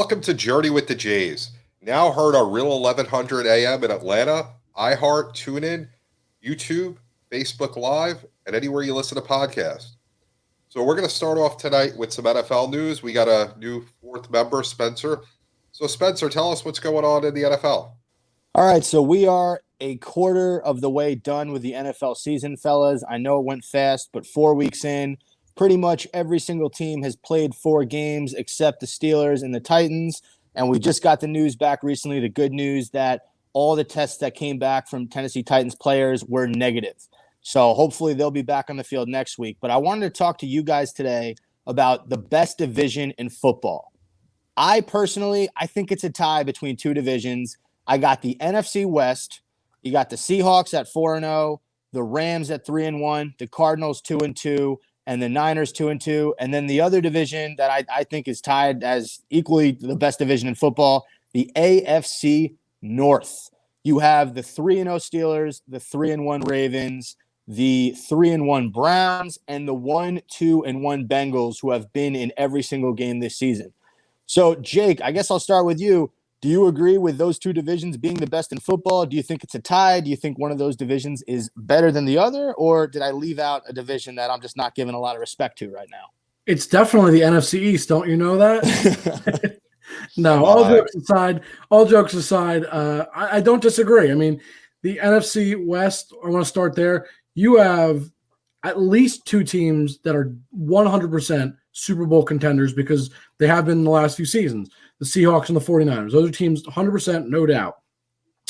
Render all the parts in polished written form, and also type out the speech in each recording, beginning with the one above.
welcome to Journey with the Jays. Now heard on Real 1100 AM in Atlanta, iHeart, TuneIn, YouTube, Facebook Live, and anywhere you listen to podcasts. So we're going to start off tonight with some NFL news. We got a new fourth member, Spenser. So Spenser, tell us what's going on in the NFL. All right, so we are a quarter of the way done with the NFL season, fellas. I know it went fast, but 4 weeks in, pretty much every single team has played 4 games except the Steelers and the Titans. And we just got the news back recently, the good news that all the tests that came back from Tennessee Titans players were negative. So hopefully they'll be back on the field next week. But I wanted to talk to you guys today about the best division in football. I think it's a tie between two divisions. I got the NFC West. You got the Seahawks at 4-0, the Rams at 3-1, the Cardinals 2-2, and the Niners 2-2. And then the other division that I think is tied as equally the best division in football, the AFC North. You have the 3-0 Steelers, the 3-1 Ravens, the 3-1 Browns, and the 1-2-1 Bengals, who have been in every single game this season. So, Jake, I guess I'll start with you. Do you agree with those two divisions being the best in football? Do you think it's a tie? Do you think one of those divisions is better than the other? Or did I leave out a division that I'm just not giving a lot of respect to right now? It's definitely the NFC East. Don't you know that? No, all jokes aside, I don't disagree. I mean, the NFC West, I want to start there. You have at least 2 teams that are 100% Super Bowl contenders because they have been in the last few seasons. The Seahawks and the 49ers. Those are teams 100%, no doubt.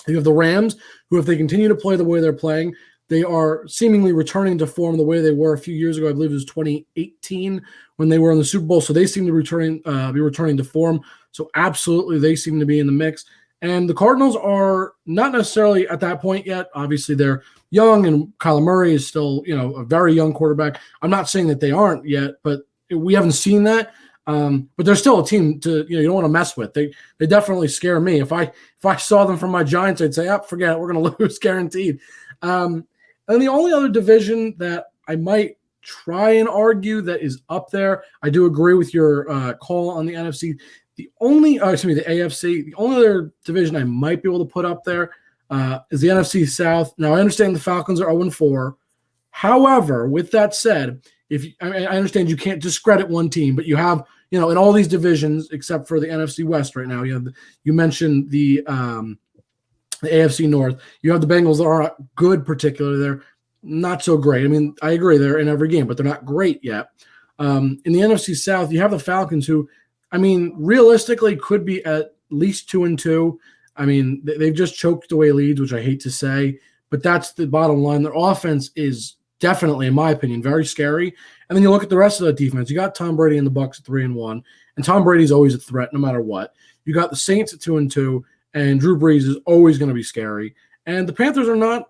You have the Rams, who if they continue to play the way they're playing, they are seemingly returning to form the way they were a few years ago. I believe it was 2018 when they were in the Super Bowl. So they seem to be returning to form. So absolutely, they seem to be in the mix. And the Cardinals are not necessarily at that point yet. Obviously, they're young, and Kyler Murray is still, a very young quarterback. I'm not saying that they aren't yet, but we haven't seen that. But they're still a team to you don't want to mess with. They definitely scare me. If I saw them from my Giants, I'd say, forget it, we're going to lose guaranteed. And the only other division that I might try and argue that is up there, I do agree with your call on the NFC. The AFC. The only other division I might be able to put up there is the NFC South. Now I understand the Falcons are 0-4. However, with that said, I understand you can't discredit one team, but you have, in all these divisions except for the NFC West right now, you mentioned the AFC North. You have the Bengals that are good, particularly they're not so great. I mean, I agree they're in every game, but they're not great yet. In the NFC South, you have the Falcons, who, realistically could be at least 2-2. I mean, they've just choked away leads, which I hate to say, but that's the bottom line. Their offense is definitely, in my opinion, very scary. And then you look at the rest of the defense. You got Tom Brady and the Bucs at 3-1, and Tom Brady's always a threat no matter what. You got the Saints at 2-2, and Drew Brees is always going to be scary. And the Panthers are not.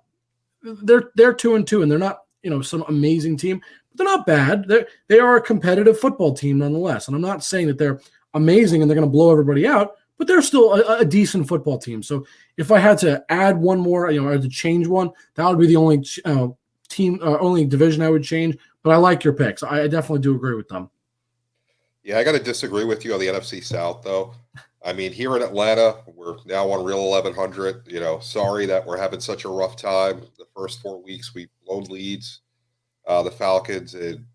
They're 2-2, and they're not some amazing team, but they're not bad. They are a competitive football team nonetheless. And I'm not saying that they're amazing and they're going to blow everybody out, but they're still a decent football team. So if I had to add one more, or to change one, that would be the only only division I would change. But I like your picks. I definitely do agree with them. Yeah, I got to disagree with you on the NFC South, though. I mean, here in Atlanta, we're now on Real 1100. Sorry that we're having such a rough time. The first 4 weeks, we've blown leads. The Falcons in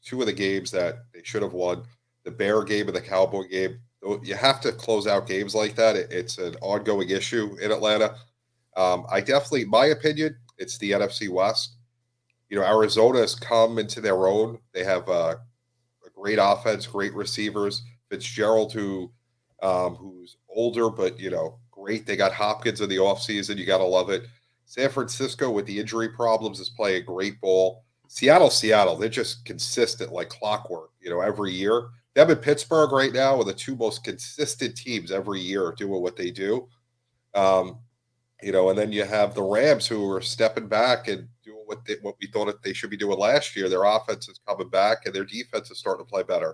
2 of the games that they should have won. The Bear game and the Cowboy game. You have to close out games like that. It's an ongoing issue in Atlanta. My opinion, it's the NFC West. Arizona has come into their own. They have a great offense, great receivers. Fitzgerald, who's older, but, great. They got Hopkins in the offseason. You got to love it. San Francisco, with the injury problems, is playing great ball. Seattle, they're just consistent like clockwork, every year. Them in Pittsburgh right now are the 2 most consistent teams every year doing what they do. And then you have the Rams, who are stepping back and doing what we thought they should be doing last year. Their offense is coming back, and their defense is starting to play better.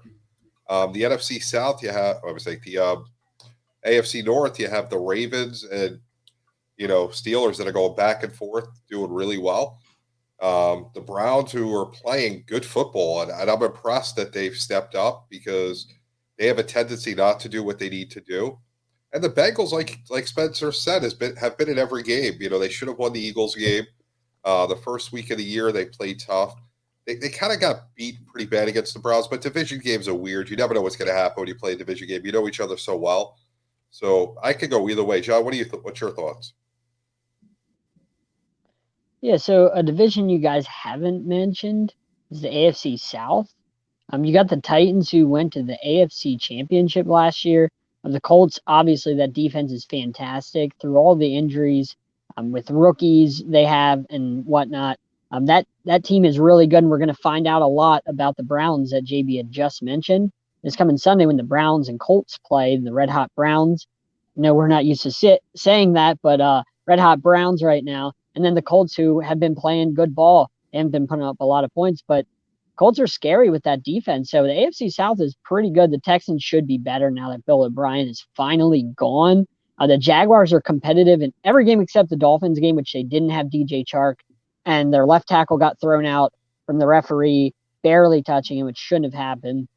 The NFC South, the AFC North, you have the Ravens and, Steelers that are going back and forth, doing really well. The Browns, who are playing good football, and I'm impressed that they've stepped up because, They have a tendency not to do what they need to do. And the Bengals, like Spenser said, have been in every game. You know, they should have won the Eagles game. The first week of the year, they played tough. They kind of got beat pretty bad against the Browns, but division games are weird. You never know what's going to happen when you play a division game. You know each other so well. So I could go either way. John, what's your thoughts? Yeah, so a division you guys haven't mentioned is the AFC South. You got the Titans who went to the AFC Championship last year. The Colts, obviously, that defense is fantastic through all the injuries with rookies they have and whatnot. That team is really good, and we're going to find out a lot about the Browns that JB had just mentioned. This coming Sunday when the Browns and Colts play, the Red Hot Browns. No, we're not used to saying that, but Red Hot Browns right now. And then the Colts, who have been playing good ball and been putting up a lot of points, but Colts are scary with that defense. So the AFC South is pretty good. The Texans should be better now that Bill O'Brien is finally gone. The Jaguars are competitive in every game except the Dolphins game, which they didn't have DJ Chark. And their left tackle got thrown out from the referee, barely touching him, which shouldn't have happened.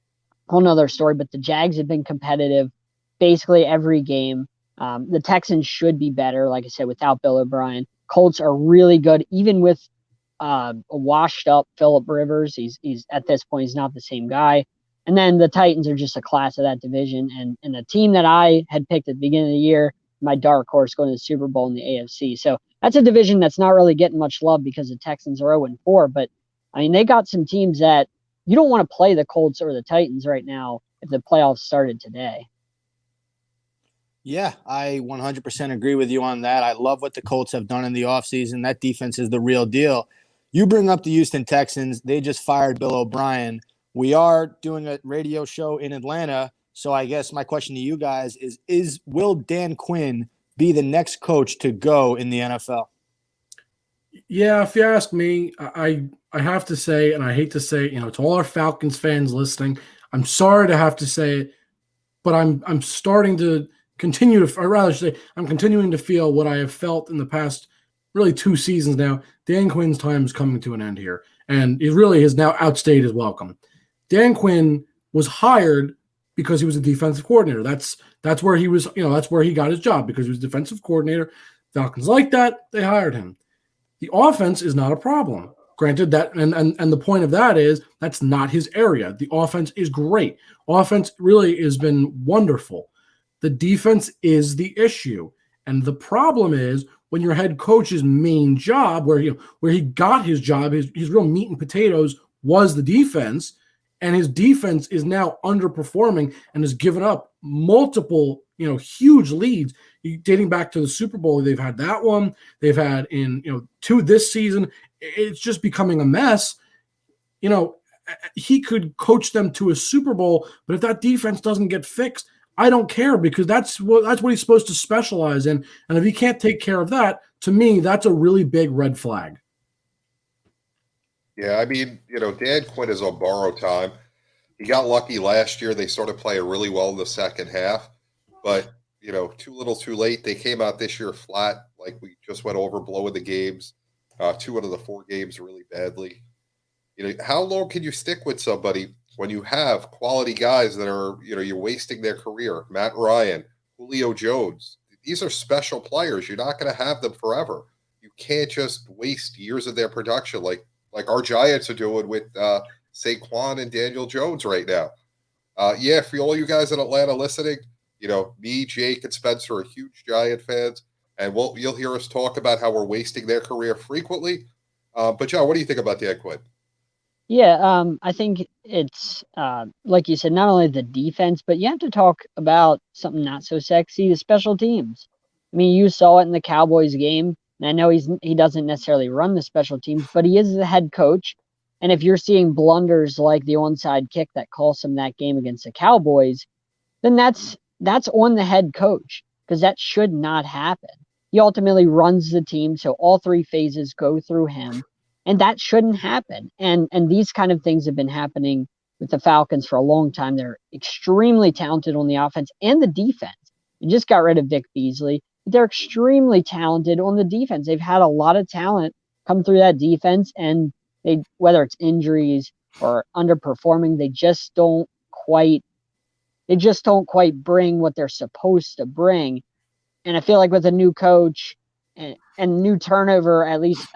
Whole nother story. But the Jags have been competitive basically every game. The Texans should be better, like I said, without Bill O'Brien. Colts are really good, even with a washed up Phillip Rivers. He's at this point, he's not the same guy. And then the Titans are just a class of that division. And a team that I had picked at the beginning of the year, my dark horse going to the Super Bowl in the AFC. So that's a division that's not really getting much love because the Texans are 0-4. But I mean, they got some teams that you don't want to play the Colts or the Titans right now if the playoffs started today. Yeah, I 100% agree with you on that. I love what the Colts have done in the offseason. That defense is the real deal. You bring up the Houston Texans. They just fired Bill O'Brien. We are doing a radio show in Atlanta. So I guess my question to you guys is will Dan Quinn be the next coach to go in the NFL? Yeah, if you ask me, I have to say, and I hate to say, to all our Falcons fans listening, I'm sorry to have to say it, but I'm starting to continue to, or rather say, I'm continuing to feel what I have felt in the past really 2 seasons now. Dan Quinn's time is coming to an end here, and he really has now outstayed his welcome. Dan Quinn was hired because he was a defensive coordinator. That's where he was, that's where he got his job, because he was defensive coordinator. Falcons like that, they hired him. The offense is not a problem. Granted that, and the point of that is that's not his area. The offense is great. Offense really has been wonderful. The defense is the issue. And the problem is when your head coach's main job, where he got his job, his real meat and potatoes was the defense, and his defense is now underperforming and has given up multiple, huge leads dating back to the Super Bowl. They've had that one. They've had in, 2 this season. It's just becoming a mess. He could coach them to a Super Bowl, but if that defense doesn't get fixed, I don't care, because that's what he's supposed to specialize in. And if he can't take care of that, to me, that's a really big red flag. Yeah, I mean, Dan Quinn is on borrowed time. He got lucky last year. They started playing really well in the second half, but too little, too late. They came out this year flat, like we just went over, blowing the games. 2 out of the 4 games really badly. How long can you stick with somebody when you have quality guys that are, you're wasting their career? Matt Ryan, Julio Jones. These are special players. You're not going to have them forever. You can't just waste years of their production like our Giants are doing with Saquon and Daniel Jones right now. Yeah, for all you guys in Atlanta listening, me, Jake, and Spenser are huge Giant fans, and you'll hear us talk about how we're wasting their career frequently. But John, what do you think about Dan Quinn? Yeah, I think it's, like you said, not only the defense, but you have to talk about something not so sexy, the special teams. I mean, you saw it in the Cowboys game, and I know he doesn't necessarily run the special teams, but he is the head coach. And if you're seeing blunders like the onside kick that cost him that game against the Cowboys, then that's on the head coach, because that should not happen. He ultimately runs the team, so all 3 phases go through him. And that shouldn't happen. And these kind of things have been happening with the Falcons for a long time. They're extremely talented on the offense and the defense. You just got rid of Vic Beasley. They're extremely talented on the defense. They've had a lot of talent come through that defense, and whether it's injuries or underperforming, they just don't quite they just don't quite bring what they're supposed to bring. And I feel like with a new coach and new turnover, at least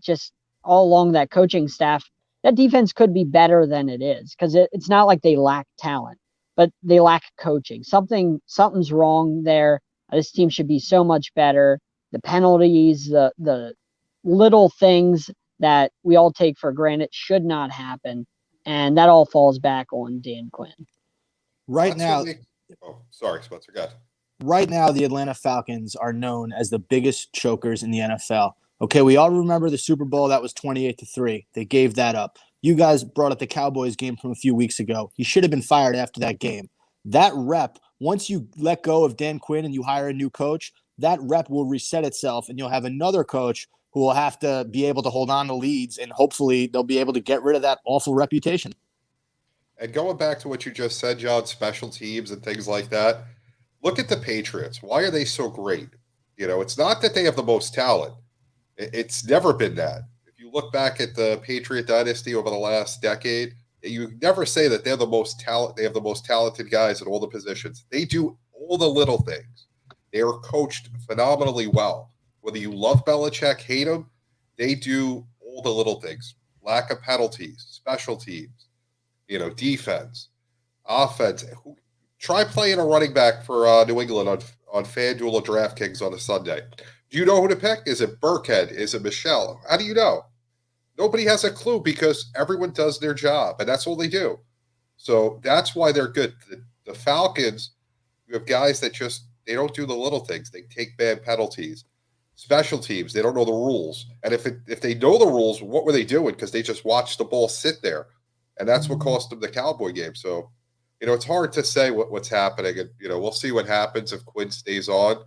just all along that coaching staff, that defense could be better than it is, because it's not like they lack talent, but they lack coaching. Something's wrong there. This team should be so much better. The penalties, the little things that we all take for granted should not happen, and that all falls back on Dan Quinn. Right now, sorry, Spencer, go ahead. Right now, the Atlanta Falcons are known as the biggest chokers in the NFL. Okay, we all remember the Super Bowl. That was 28-3. They gave that up. You guys brought up the Cowboys game from a few weeks ago. He should have been fired after that game. That rep, once you let go of Dan Quinn and you hire a new coach, that rep will reset itself, and you'll have another coach who will have to be able to hold on to leads, and hopefully they'll be able to get rid of that awful reputation. And going back to what you just said, John, special teams and things like that, look at the Patriots. Why are they so great? It's not that they have the most talent. It's never been that. If you look back at the Patriot dynasty over the last decade, you never say that they're the most talent. They have the most talented guys at all the positions. They do all the little things. They are coached phenomenally well. Whether you love Belichick, hate him, they do all the little things. Lack of penalties, special teams, defense, offense. Try playing a running back for New England on FanDuel or DraftKings on a Sunday. Do you know who to pick? Is it Burkhead? Is it Michelle? How do you know? Nobody has a clue, because everyone does their job, and that's all they do. So that's why they're good. The Falcons, you have guys that they don't do the little things. They take bad penalties. Special teams, they don't know the rules. And if they know the rules, what were they doing? Because they just watched the ball sit there. And that's what cost them the Cowboy game. So, it's hard to say what's happening. And, we'll see what happens if Quinn stays on.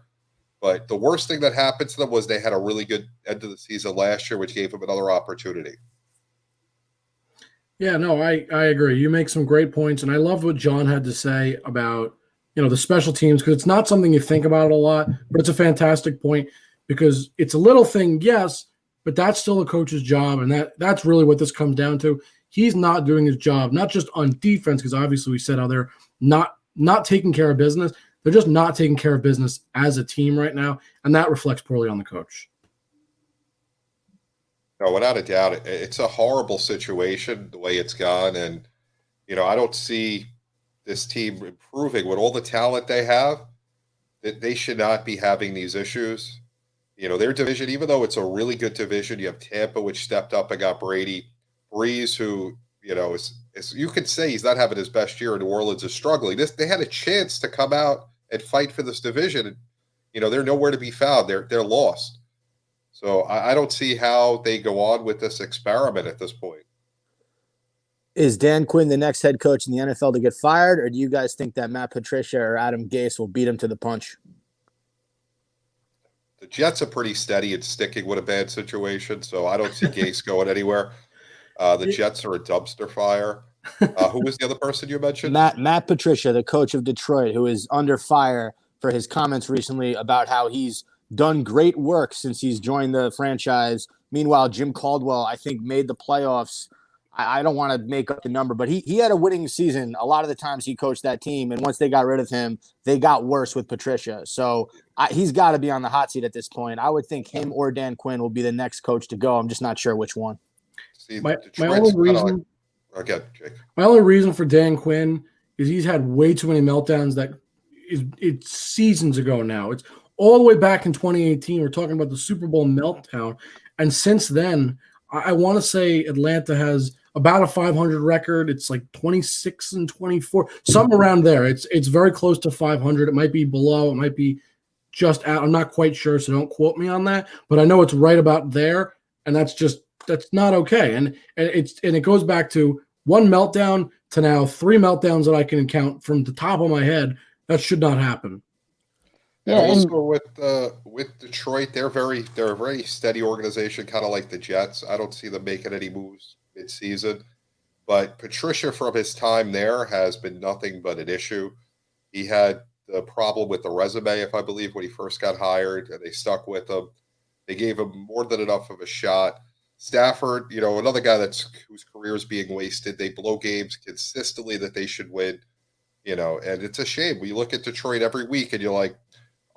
But the worst thing that happened to them was they had a really good end of the season last year, which gave them another opportunity. Yeah, no, I agree. You make some great points. And I loved what John had to say about, the special teams, because it's not something you think about a lot, but it's a fantastic point, because it's a little thing, yes, but that's still a coach's job. And that's really what this comes down to. He's not doing his job, not just on defense, because obviously we said how they're not taking care of business. They're just not taking care of business as a team right now, and that reflects poorly on the coach. No, without a doubt, it's a horrible situation the way it's gone, and I don't see this team improving with all the talent they have. That they should not be having these issues. Their division, even though it's a really good division, you have Tampa, which stepped up and got Brady. Breeze, who is you could say he's not having his best year. New Orleans is struggling. They had a chance to come out and fight for this division, and they're nowhere to be found. They're lost. So I don't see how they go on with this experiment at this point. Is Dan Quinn the next head coach in the NFL to get fired, or do you guys think that Matt Patricia or Adam Gase will beat him to the punch? The Jets are pretty steady at sticking with a bad situation, so I don't see Gase going anywhere. The Jets are a dumpster fire. Who was the other person you mentioned? Matt Patricia, the coach of Detroit, who is under fire for his comments recently about how he's done great work since he's joined the franchise. Meanwhile, Jim Caldwell, I think, made the playoffs. I don't want to make up the number, but he had a winning season a lot of the times he coached that team, and once they got rid of him, they got worse with Patricia. So he's got to be on the hot seat at this point. I would think him or Dan Quinn will be the next coach to go. I'm just not sure which one. See, my only reason for Dan Quinn is he's had way too many meltdowns that it's seasons ago now. It's all the way back in 2018. We're talking about the Super Bowl meltdown. And since then, I want to say Atlanta has about a 500 record. It's like 26-24, something around there. It's very close to 500. It might be below. It might be just out. I'm not quite sure, so don't quote me on that. But I know it's right about there, and that's not okay. And it goes back to one meltdown to now 3 meltdowns that I can count from the top of my head. That should not happen. Yeah, and also with Detroit, they're a very steady organization, kind of like the Jets. I don't see them making any moves mid-season. But Patricia, from his time there, has been nothing but an issue. He had the problem with the resume, if I believe, when he first got hired, and they stuck with him. They gave him more than enough of a shot. Stafford, another guy whose career is being wasted. They blow games consistently that they should win. and it's a shame. We look at Detroit every week and you're like,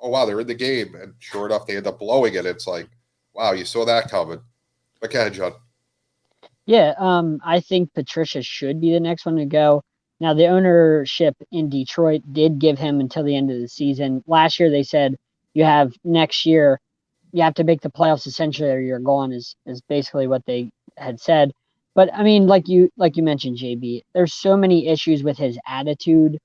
oh, wow, they're in the game. And sure enough, they end up blowing it. It's like, wow, you saw that coming. But go ahead, John. Yeah, I think Patricia should be the next one to go. Now, the ownership in Detroit did give him until the end of the season. Last year, they said you have next year, you have to make the playoffs essentially, or you're gone. Is basically what they had said. But I mean, like you mentioned, JB, there's so many issues with his attitude.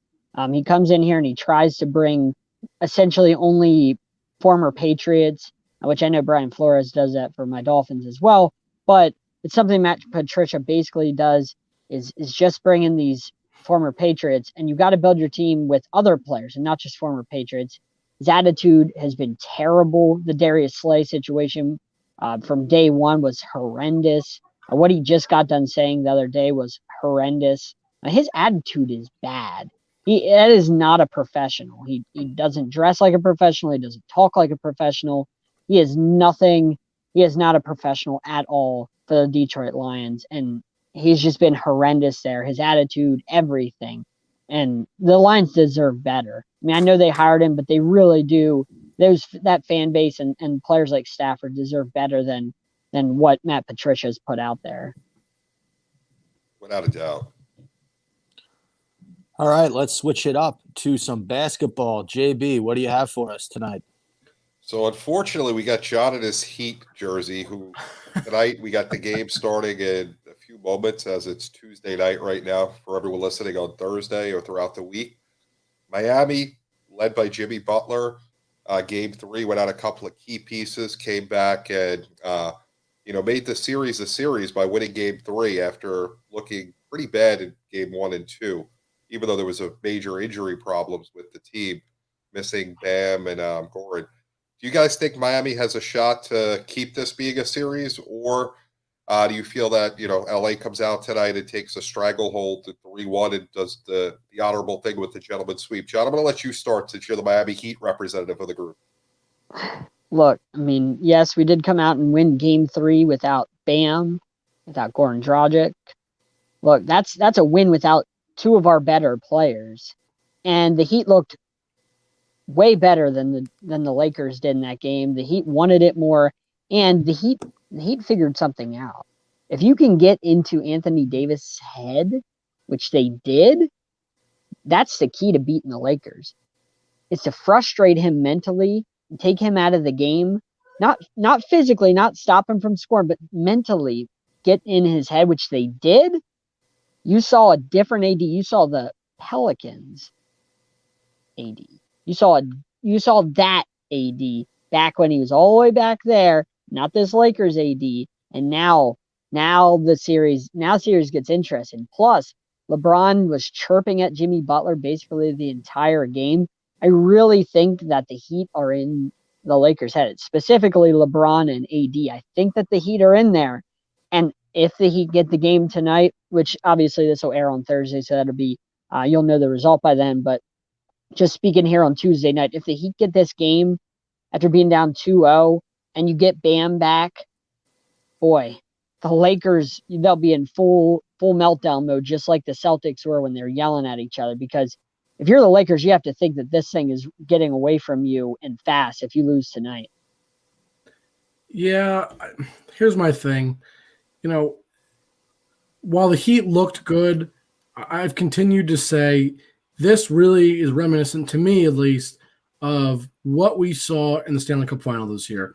He comes in here and he tries to bring essentially only former Patriots, which I know Brian Flores does that for my Dolphins as well. But it's something Matt Patricia basically does is just bring in these former Patriots, and you've got to build your team with other players and not just former Patriots. His attitude has been terrible. The Darius Slay situation from day one was horrendous. What he just got done saying the other day was horrendous. His attitude is bad. That is not a professional. He doesn't dress like a professional. He doesn't talk like a professional. He is nothing. He is not a professional at all for the Detroit Lions, and he's just been horrendous there. His attitude, everything. And the Lions deserve better. I mean, I know they hired him, but they really do. That fan base and players like Stafford deserve better than what Matt Patricia's put out there. Without a doubt. All right, let's switch it up to some basketball. JB, what do you have for us tonight? So unfortunately, we got John in his Heat jersey, who tonight we got the game starting in a few moments as it's Tuesday night right now for everyone listening on Thursday or throughout the week. Miami, led by Jimmy Butler, game 3 went out a couple of key pieces, came back and, made the series a series by winning game 3 after looking pretty bad in game 1 and 2, even though there was a major injury problems with the team, missing Bam and Goran. Do you guys think Miami has a shot to keep this being a series, or do you feel that LA comes out tonight and takes a stranglehold to 3-1 and does the honorable thing with the gentleman's sweep? John, I'm going to let you start since you're the Miami Heat representative of the group. Look, I mean, yes, we did come out and win game 3 without Bam, without Goran Dragic. Look, that's a win without 2 of our better players, and the Heat looked way better than the Lakers did in that game. The Heat wanted it more, and the Heat figured something out. If you can get into Anthony Davis' head, which they did, that's the key to beating the Lakers. It's to frustrate him mentally, take him out of the game, not physically, not stop him from scoring, but mentally get in his head, which they did. You saw a different AD. You saw the Pelicans AD. You saw that AD back when he was all the way back there, not this Lakers AD. And now the series gets interesting. Plus, LeBron was chirping at Jimmy Butler basically the entire game. I really think that the Heat are in the Lakers' head, specifically LeBron and AD. I think that the Heat are in there. And if the Heat get the game tonight, which obviously this will air on Thursday, so that'll be, you'll know the result by then. But just speaking here on Tuesday night, if the Heat get this game after being down 2-0 and you get Bam back, boy, the Lakers, they'll be in full meltdown mode, just like the Celtics were when they're yelling at each other. Because if you're the Lakers, you have to think that this thing is getting away from you and fast if you lose tonight. Yeah, here's my thing. While the Heat looked good, I've continued to say this really is reminiscent, to me at least, of what we saw in the Stanley Cup Final this year.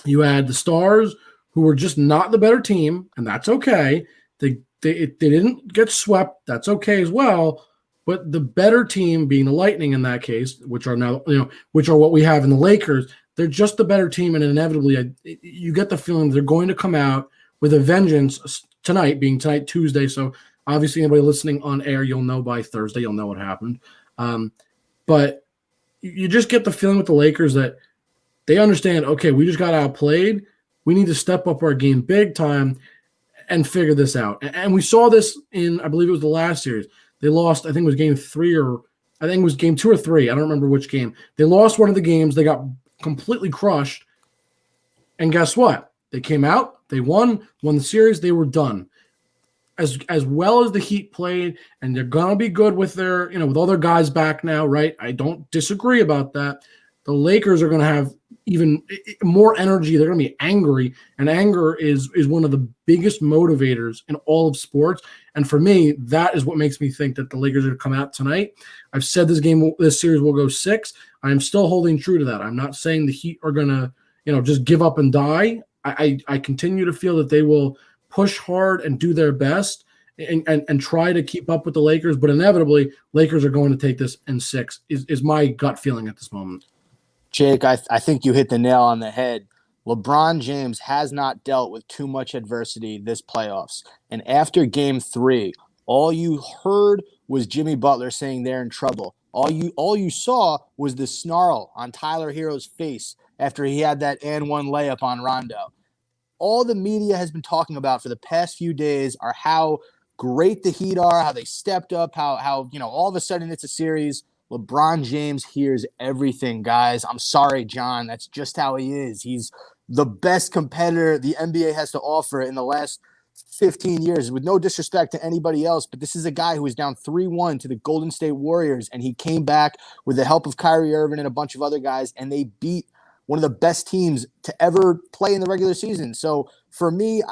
You had the Stars, who were just not the better team, and that's okay. They didn't get swept. That's okay as well. But the better team, being the Lightning in that case, which are what we have in the Lakers, they're just the better team, and inevitably, you get the feeling they're going to come out with a vengeance tonight, being tonight Tuesday. So obviously, anybody listening on air, you'll know by Thursday. You'll know what happened. But you just get the feeling with the Lakers that they understand, okay, we just got outplayed. We need to step up our game big time and figure this out. And we saw this in, I believe it was the last series. They lost, I think it was game 3 or I think it was game 2 or 3. I don't remember which game. They lost one of the games. They got completely crushed. And guess what? They came out. They won the series. They were done. as well as the Heat played, and they're gonna be good with their, with all their guys back now, right? I don't disagree about that. The Lakers are gonna have even more energy. They're gonna be angry, and anger is one of the biggest motivators in all of sports. And for me, that is what makes me think that the Lakers are gonna come out tonight. I've said this series will go 6. I am still holding true to that. I'm not saying the Heat are gonna, just give up and die. I continue to feel that they will push hard and do their best and try to keep up with the Lakers, but inevitably Lakers are going to take this in 6 is my gut feeling at this moment. Jake, I think you hit the nail on the head. LeBron James has not dealt with too much adversity this playoffs. And after game 3, all you heard was Jimmy Butler saying they're in trouble. All you saw was the snarl on Tyler Hero's face after he had that and one layup on Rondo. All the media has been talking about for the past few days are how great the Heat are, how they stepped up, how all of a sudden it's a series. LeBron James hears everything, guys. I'm sorry, John. That's just how he is. He's the best competitor the NBA has to offer in the last 15 years, with no disrespect to anybody else. But this is a guy who was down 3-1 to the Golden State Warriors, and he came back with the help of Kyrie Irving and a bunch of other guys, and they beat one of the best teams to ever play in the regular season. So for me,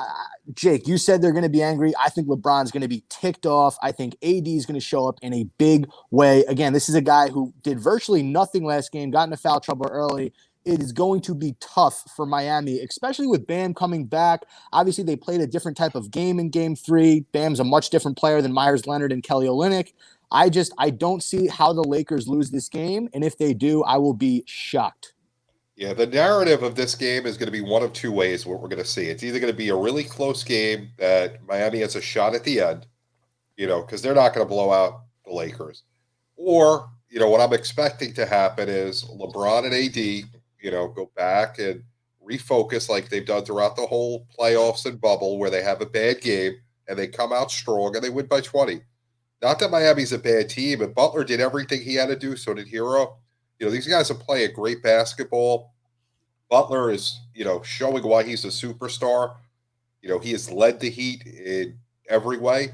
Jake, you said they're going to be angry. I think LeBron's going to be ticked off. I think AD is going to show up in a big way. Again, this is a guy who did virtually nothing last game, got into foul trouble early. It is going to be tough for Miami, especially with Bam coming back. Obviously, they played a different type of game in game 3. Bam's a much different player than Myers Leonard and Kelly Olynyk. I don't see how the Lakers lose this game. And if they do, I will be shocked. Yeah, the narrative of this game is going to be one of two ways what we're going to see. It's either going to be a really close game that Miami has a shot at the end, because they're not going to blow out the Lakers. Or, what I'm expecting to happen is LeBron and AD, go back and refocus like they've done throughout the whole playoffs and bubble, where they have a bad game and they come out strong and they win by 20. Not that Miami's a bad team, and Butler did everything he had to do, so did Hero. These guys are playing great basketball. Butler is, showing why he's a superstar. He has led the Heat in every way,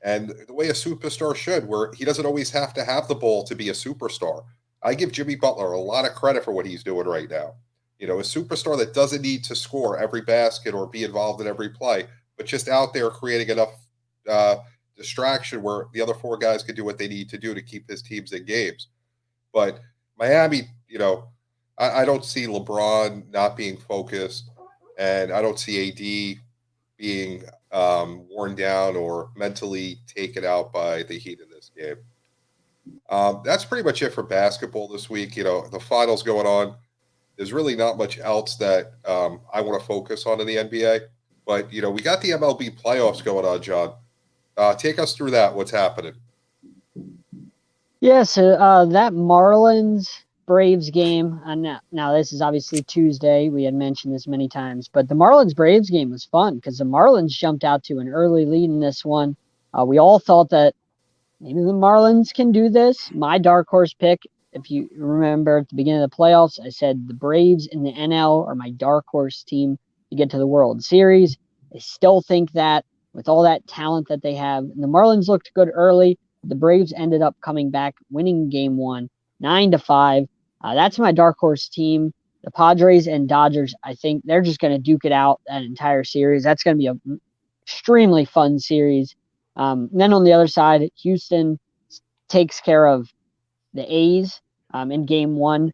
and the way a superstar should, where he doesn't always have to have the ball to be a superstar. I give Jimmy Butler a lot of credit for what he's doing right now. A superstar that doesn't need to score every basket or be involved in every play, but just out there creating enough distraction where the other 4 guys can do what they need to do to keep his teams in games. But Miami, I don't see LeBron not being focused, and I don't see AD being worn down or mentally taken out by the Heat in this game. That's pretty much it for basketball this week. The finals going on. There's really not much else that I want to focus on in the NBA. But, we got the MLB playoffs going on, John. Take us through that. What's happening? Yeah, so that Marlins-Braves game, now this is obviously Tuesday. We had mentioned this many times, but the Marlins-Braves game was fun because the Marlins jumped out to an early lead in this one. We all thought that maybe the Marlins can do this. My dark horse pick, if you remember at the beginning of the playoffs, I said the Braves in the NL are my dark horse team to get to the World Series. I still think that with all that talent that they have. And the Marlins looked good early. The Braves ended up coming back, winning game 1, 9-5. That's my dark horse team. The Padres and Dodgers, I think they're just going to duke it out that entire series. That's going to be an extremely fun series. Then on the other side, Houston takes care of the A's in game 1,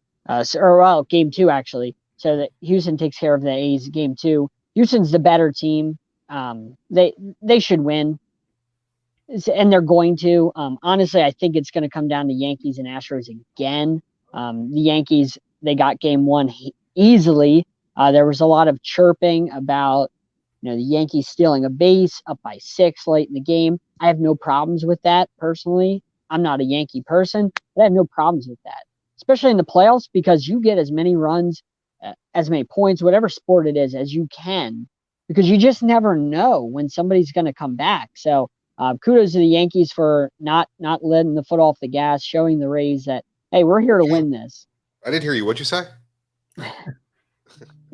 game 2 actually. So that Houston takes care of the A's game 2. Houston's the better team. They should win. And they're going to. Honestly, I think it's going to come down to Yankees and Astros again. The Yankees, they got game 1 easily. There was a lot of chirping about, the Yankees stealing a base up by 6 late in the game. I have no problems with that personally. I'm not a Yankee person, but I have no problems with that, especially in the playoffs, because you get as many runs, as many points, whatever sport it is, as you can, because you just never know when somebody's going to come back. So, kudos to the Yankees for not letting the foot off the gas, showing the Rays that, hey, we're here to win this. I didn't hear you. What'd you say?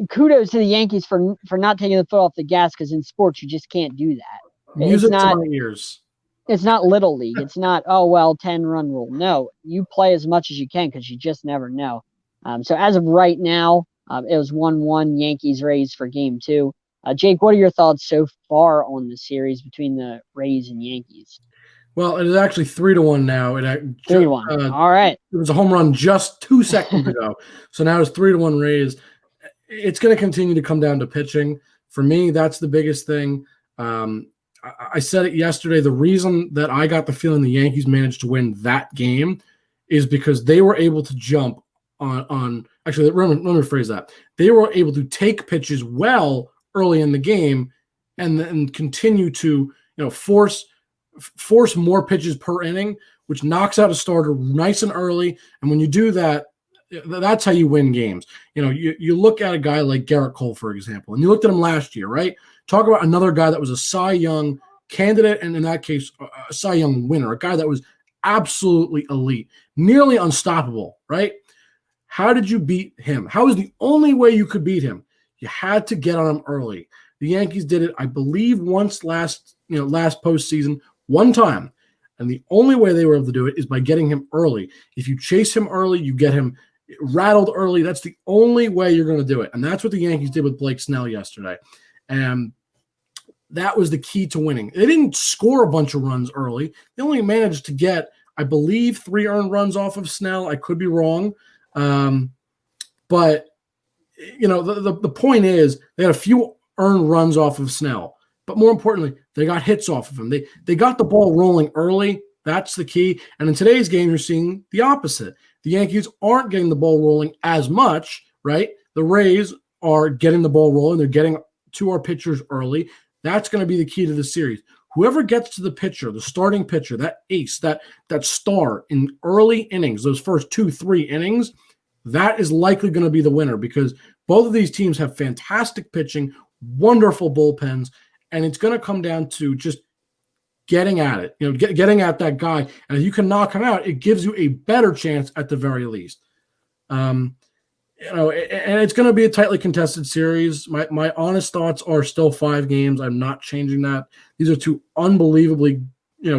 Kudos to the Yankees for not taking the foot off the gas, because in sports you just can't do that. Music not to my ears. it's not little league. It's not, oh well, 10-run rule. No, you play as much as you can because you just never know. So as of right now, it was 1-1 Yankees Rays for game 2. Jake, what are your thoughts so far on the series between the Rays and Yankees? Well, it is actually 3-1 now. 3-1. All right. It was a home run just 2 seconds ago. So now it's 3-1 Rays. It's going to continue to come down to pitching. For me, that's the biggest thing. I said it yesterday. The reason that I got the feeling the Yankees managed to win that game is because they were able to jump on actually, let me rephrase that. They were able to take pitches well early in the game and then continue to, force more pitches per inning, which knocks out a starter nice and early. And when you do that, that's how you win games. You look at a guy like Garrett Cole, for example, and you looked at him last year, right? Talk about another guy that was a Cy Young candidate, and in that case, a Cy Young winner, a guy that was absolutely elite, nearly unstoppable, right? How did you beat him? How was the only way you could beat him? You had to get on him early. The Yankees did it, I believe, once last postseason, one time. And the only way they were able to do it is by getting him early. If you chase him early, you get him rattled early. That's the only way you're going to do it. And that's what the Yankees did with Blake Snell yesterday. And that was the key to winning. They didn't score a bunch of runs early. They only managed to get, I believe, 3 earned runs off of Snell. I could be wrong. But, the point is they had a few earned runs off of Snell. But more importantly, they got hits off of him. They got the ball rolling early. That's the key. And in today's game, you're seeing the opposite. The Yankees aren't getting the ball rolling as much, right? The Rays are getting the ball rolling. They're getting to our pitchers early. That's going to be the key to the series. Whoever gets to the pitcher, the starting pitcher, that ace, that star in early innings, those first 2-3 innings, that is likely going to be the winner because both of these teams have fantastic pitching, wonderful bullpens, and it's going to come down to just getting at it, getting at that guy. And if you can knock him out, it gives you a better chance at the very least. And it's going to be a tightly contested series. My honest thoughts are still 5 games. I'm not changing that. These are 2 unbelievably,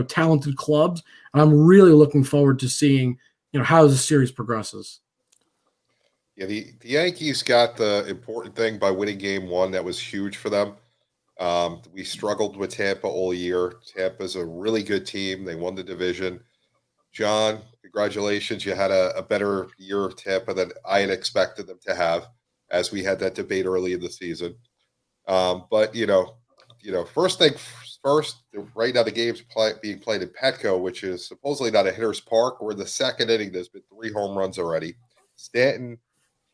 talented clubs. And I'm really looking forward to seeing, how the series progresses. Yeah, the Yankees got the important thing by winning game 1. That was huge for them. We struggled with Tampa all year. Tampa's a really good team. They won the division. John, congratulations. You had a better year of Tampa than I had expected them to have, as we had that debate early in the season. But first thing first, right now the game's being played in Petco, which is supposedly not a hitter's park. We're in the second inning. There's been 3 home runs already. Stanton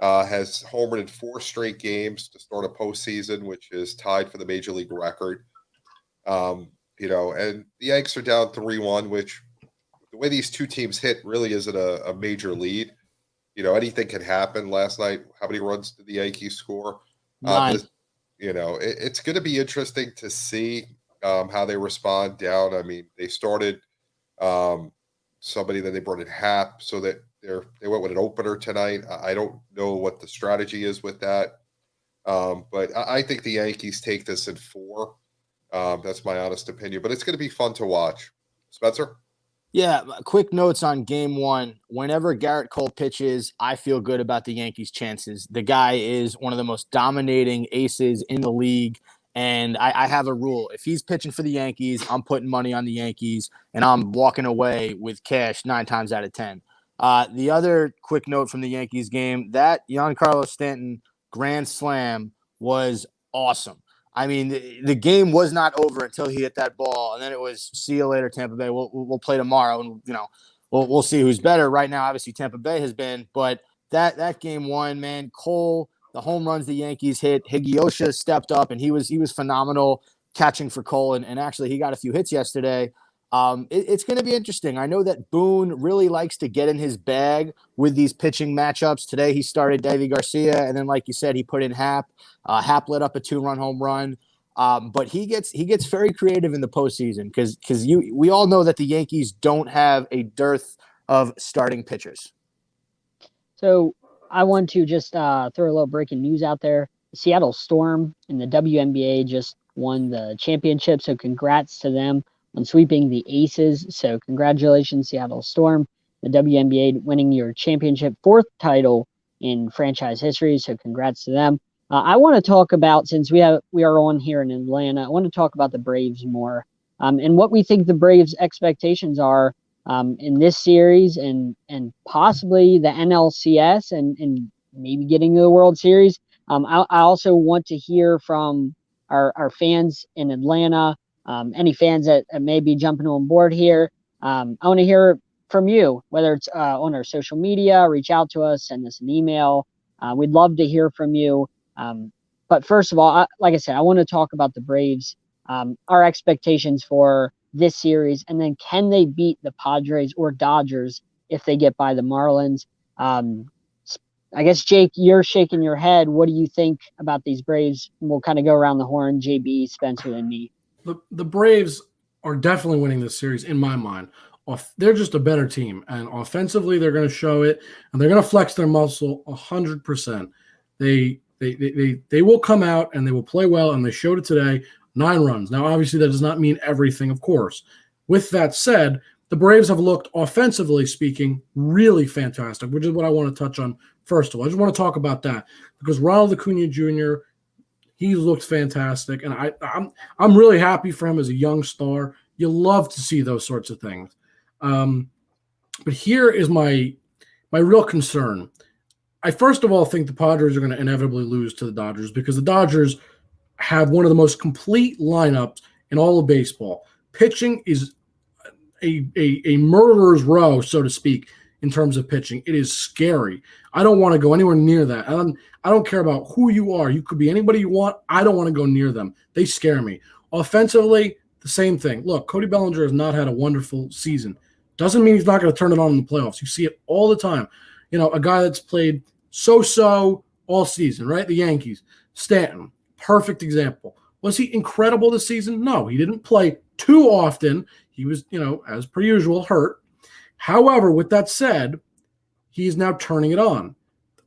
has homered in 4 straight games to start a postseason, which is tied for the major league record. And the Yanks are down 3-1, which the way these 2 teams hit really isn't a major lead. Anything can happen. Last night, how many runs did the Yankees score? 9. It's going to be interesting to see how they respond down. I mean, they started somebody, then they brought in Hap, so that they went with an opener tonight. I don't know what the strategy is with that. But I think the Yankees take this in 4. That's my honest opinion. But it's going to be fun to watch. Spencer? Yeah, quick notes on game 1. Whenever Garrett Cole pitches, I feel good about the Yankees' chances. The guy is one of the most dominating aces in the league. And I have a rule. If he's pitching for the Yankees, I'm putting money on the Yankees, and I'm walking away with cash 9 times out of 10. The other quick note from the Yankees game, that Giancarlo Stanton grand slam was awesome. I mean, the game was not over until he hit that ball, and then it was see you later, Tampa Bay. We'll play tomorrow, and we'll see who's better. Right now, obviously Tampa Bay has been, but that game 1, man, Cole, the home runs the Yankees hit, Higiyosha stepped up, and he was phenomenal catching for Cole, and actually he got a few hits yesterday. It's going to be interesting. I know that Boone really likes to get in his bag with these pitching matchups. Today he started Davy Garcia, and then, like you said, he put in Hap. Hap lit up a 2-run home run. But he gets very creative in the postseason because we all know that the Yankees don't have a dearth of starting pitchers. So I want to just throw a little breaking news out there. The Seattle Storm in the WNBA just won the championship. So congrats to them on sweeping the Aces. So congratulations, Seattle Storm, the WNBA winning your championship, 4th title in franchise history. So congrats to them. I want to talk about, since we are on here in Atlanta, I want to talk about the Braves more, and what we think the Braves' expectations are in this series, and possibly the NLCS, and maybe getting to the World Series. I also want to hear from our fans in Atlanta, any fans that may be jumping on board here. I want to hear from you, whether it's on our social media, reach out to us, send us an email. We'd love to hear from you. But first of all, like I said, I want to talk about the Braves, our expectations for this series, and then can they beat the Padres or Dodgers if they get by the Marlins? I guess, Jake, you're shaking your head. What do you think about these Braves? We'll kind of go around the horn, JB, Spencer, and me. The Braves are definitely winning this series in my mind. They're just a better team, and offensively, they're going to show it, and they're going to flex their muscle 100%. They will come out and they will play well, and they showed it today. 9 runs. Now, obviously, that does not mean everything, of course. With that said, the Braves have looked, offensively speaking, really fantastic, which is what I want to touch on first of all. I just want to talk about that because Ronald Acuna Jr., he looked fantastic, and I'm really happy for him as a young star. You love to see those sorts of things. But here is my real concern. I first of all think the Padres are going to inevitably lose to the Dodgers because the Dodgers have one of the most complete lineups in all of baseball. Pitching is a murderer's row, so to speak, in terms of pitching. It is scary. I don't want to go anywhere near that. I don't care about who you are. You could be anybody you want. I don't want to go near them. They scare me. Offensively, the same thing. Look, Cody Bellinger has not had a wonderful season. Doesn't mean he's not going to turn it on in the playoffs. You see it all the time. You know, a guy that's played so-so all season, right? The Yankees. Stanton, perfect example. Was he incredible this season? No, he didn't play too often. He was, as per usual, hurt. However, with that said, he's now turning it on.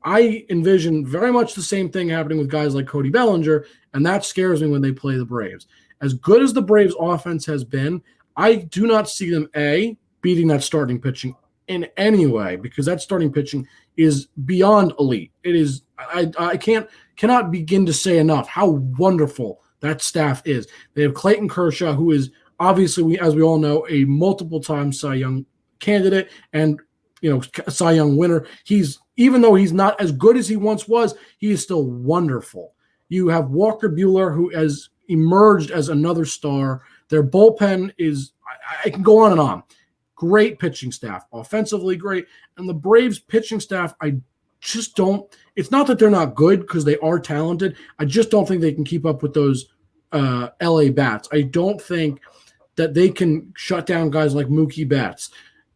I envision very much the same thing happening with guys like Cody Bellinger, and that scares me when they play the Braves. As good as the Braves offense has been, I do not see them, beating that starting pitching in any way, because that starting pitching is beyond elite. It is, I cannot begin to say enough how wonderful that staff is. They have Clayton Kershaw, who is obviously, as we all know, a multiple-time Cy Young candidate and Cy Young winner. Even though he's not as good as he once was, he is still wonderful. You have Walker Buehler, who has emerged as another star. Their bullpen is, I can go on and on. Great pitching staff, offensively great. And the Braves pitching staff, I just don't, it's not that they're not good because they are talented. I just don't think they can keep up with those LA bats. I don't think that they can shut down guys like Mookie Betts,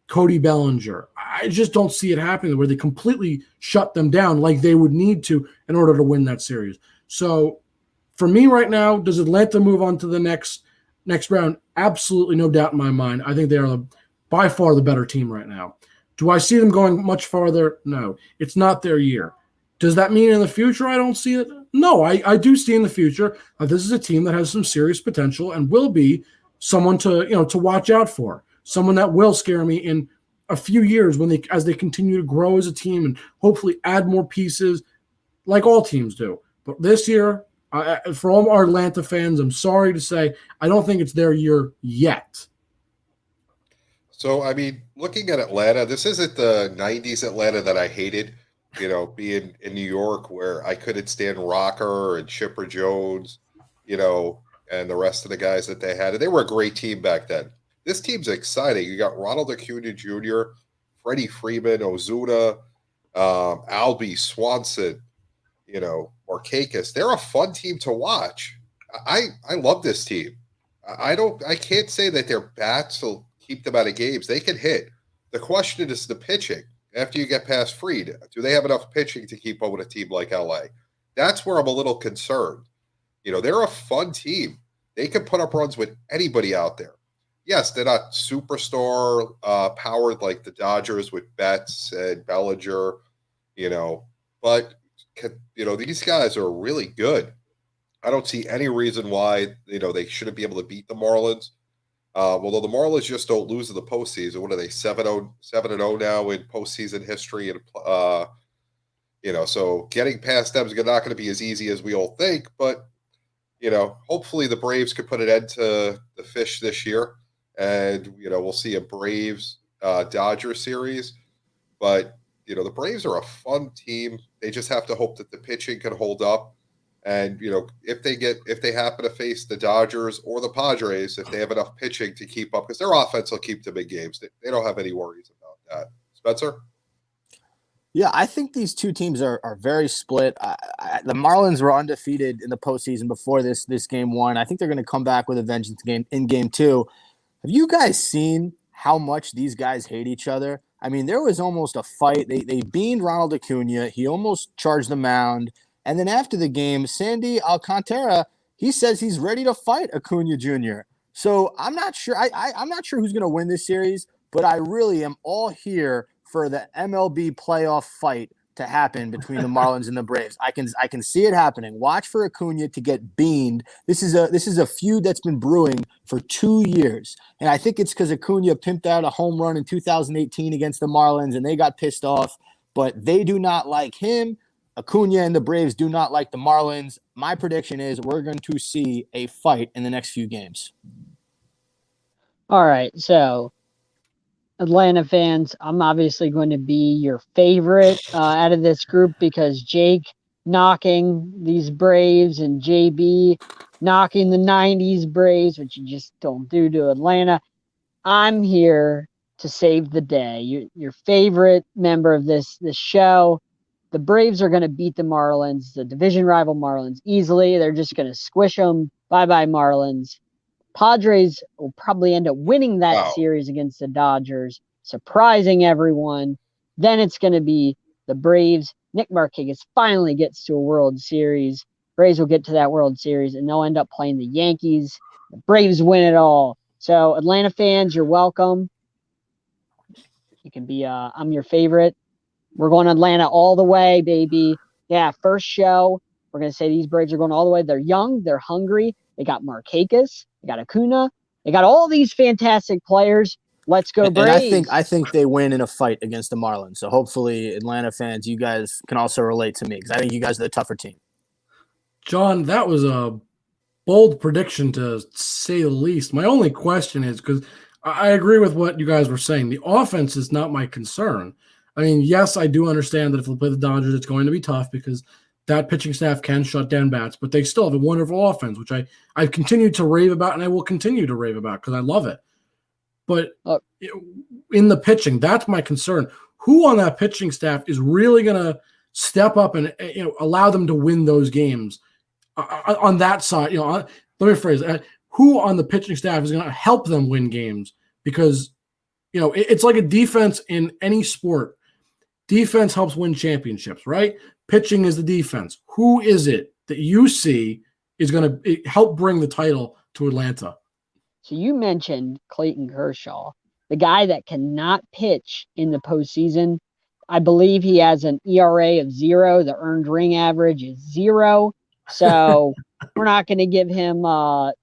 Cody Bellinger. I just don't see it happening where they completely shut them down like they would need to in order to win that series. So for me right now, does Atlanta move on to the next round? Absolutely no doubt in my mind. I think they are by far the better team right now. Do I see them going much farther? No. It's not their year. Does that mean in the future I don't see it? No, I do see in the future this is a team that has some serious potential and will be someone to watch out for. Someone that will scare me in a few years as they continue to grow as a team and hopefully add more pieces like all teams do. But this year, for all our Atlanta fans, I'm sorry to say, I don't think it's their year yet. So, I mean, looking at Atlanta, this isn't the 90s Atlanta that I hated, being in New York where I couldn't stand Rocker and Chipper Jones, and the rest of the guys that they had. And they were a great team back then. This team's exciting. You got Ronald Acuna Jr., Freddie Freeman, Ozuna, Albie, Swanson, Markakis. They're a fun team to watch. I love this team. I can't say that their bats will keep them out of games. They can hit. The question is the pitching. After you get past Fried, do they have enough pitching to keep up with a team like LA? That's where I'm a little concerned. They're a fun team. They can put up runs with anybody out there. Yes, they're not superstar powered like the Dodgers with Betts and Bellinger, but these guys are really good. I don't see any reason why they shouldn't be able to beat the Marlins. Although the Marlins just don't lose in the postseason. What are they, 7-0 now in postseason history? And so getting past them is not going to be as easy as we all think. But hopefully the Braves could put an end to the fish this year, and we'll see a Braves Dodger series. But the Braves are a fun team. They just have to hope that the pitching can hold up. And if they happen to face the Dodgers or the Padres, if they have enough pitching to keep up, because their offense will keep them in games, they don't have any worries about that. Spencer? Yeah, I think these two teams are very split. The Marlins were undefeated in the postseason before this game one. I think they're going to come back with a vengeance in game two. Have you guys seen how much these guys hate each other? I mean, there was almost a fight. They beamed Ronald Acuna. He almost charged the mound. And then after the game, Sandy Alcantara, he says he's ready to fight Acuna Jr. So I'm not sure. I'm not sure who's going to win this series, but I really am all here for the MLB playoff fight to happen between the Marlins and the Braves. I can see it happening. Watch for Acuna to get beamed. This is a feud that's been brewing for 2 years. And I think it's because Acuna pimped out a home run in 2018 against the Marlins, and they got pissed off. But they do not like him. Acuna and the Braves do not like the Marlins. My prediction is we're going to see a fight in the next few games. All right, so Atlanta fans, I'm obviously going to be your favorite out of this group because Jake knocking these Braves and JB knocking the 90s Braves, which you just don't do to Atlanta. I'm here to save the day. Your favorite member of this show. The Braves are going to beat the Marlins, the division rival Marlins, easily. They're just going to squish them. Bye-bye, Marlins. Padres will probably end up winning that series against the Dodgers, surprising everyone. Then it's going to be the Braves. Nick Markakis finally gets to a World Series. Braves will get to that World Series, and they'll end up playing the Yankees. The Braves win it all. So, Atlanta fans, you're welcome. You can be, I'm your favorite. We're going to Atlanta all the way, baby. Yeah, first show. We're going to say these Braves are going all the way. They're young. They're hungry. They got Markakis. They got Acuna. They got all these fantastic players. Let's go, Braves. And I think they win in a fight against the Marlins. So hopefully, Atlanta fans, you guys can also relate to me because I think you guys are the tougher team. John, that was a bold prediction to say the least. My only question is, because I agree with what you guys were saying, the offense is not my concern. I mean, yes, I do understand that if they play the Dodgers, it's going to be tough because that pitching staff can shut down bats, but they still have a wonderful offense, which I've continued to rave about, and I will continue to rave about because I love it. But in the pitching, that's my concern. Who on that pitching staff is really going to step up and allow them to win those games on that side? Let me rephrase that. Who on the pitching staff is going to help them win games? Because it's like a defense in any sport. Defense helps win championships, right? Pitching is the defense. Who is it that you see is going to help bring the title to Atlanta? So you mentioned Clayton Kershaw, the guy that cannot pitch in the postseason. I believe he has an ERA of 0. The earned ring average is 0. So we're not going to give him,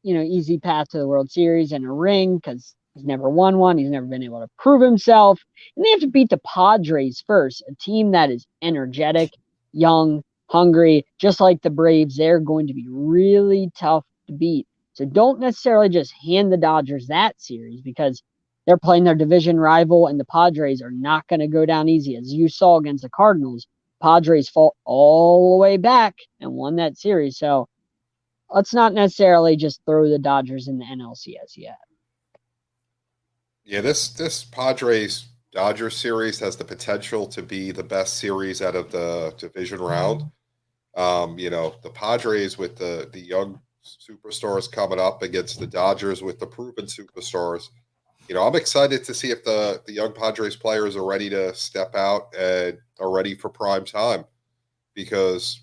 easy path to the World Series and a ring because he's never won one. He's never been able to prove himself. And they have to beat the Padres first, a team that is energetic, young, hungry, just like the Braves. They're going to be really tough to beat. So don't necessarily just hand the Dodgers that series because they're playing their division rival, and the Padres are not going to go down easy. As you saw against the Cardinals, Padres fought all the way back and won that series. So let's not necessarily just throw the Dodgers in the NLCS yet. Yeah, this Padres Dodgers series has the potential to be the best series out of the division round. The Padres with the young superstars coming up against the Dodgers with the proven superstars. I'm excited to see if the young Padres players are ready to step out and are ready for prime time, because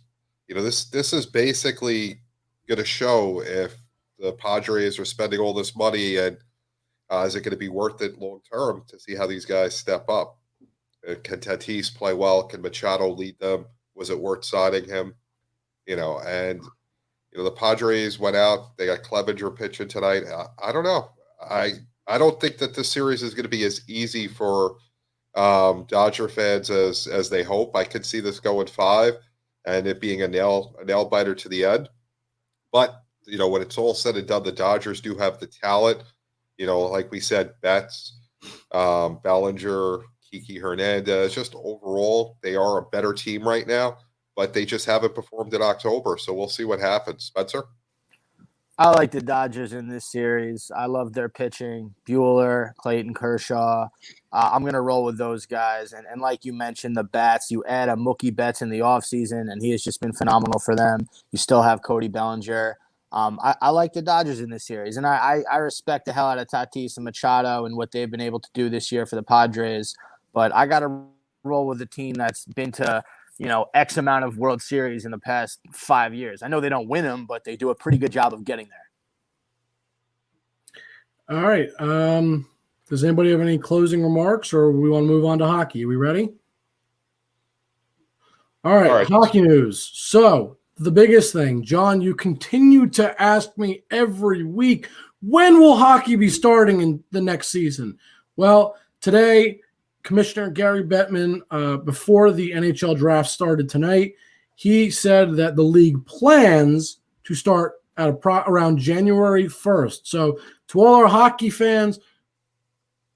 this is basically going to show if the Padres are spending all this money and is it going to be worth it long term to see how these guys step up. Can Tatis play well? Can Machado lead them? Was it worth signing him? And The Padres went out. They got Clevenger pitching tonight. I don't know. I don't think that this series is going to be as easy for Dodger fans as they hope. I could see this going 5 and it being a nail biter to the end. But when it's all said and done, the Dodgers do have the talent. Like we said, Betts, Bellinger, Kiki Hernandez. Just overall, they are a better team right now, but they just haven't performed in October. So we'll see what happens. Spenser? I like the Dodgers in this series. I love their pitching. Buehler, Clayton Kershaw. I'm going to roll with those guys. And like you mentioned, the bats, you add a Mookie Betts in the offseason, and he has just been phenomenal for them. You still have Cody Bellinger. I like the Dodgers in this series. And I respect the hell out of Tatis and Machado and what they've been able to do this year for the Padres. But I got to roll with a team that's been to X amount of World Series in the past 5 years. I know they don't win them, but they do a pretty good job of getting there. All right. Does anybody have any closing remarks, or we want to move on to hockey? Are we ready? All right. Hockey news. So the biggest thing, John, you continue to ask me every week, when will hockey be starting in the next season? Well, today, Commissioner Gary Bettman, before the NHL draft started tonight, he said that the league plans to start at around January 1st. So to all our hockey fans,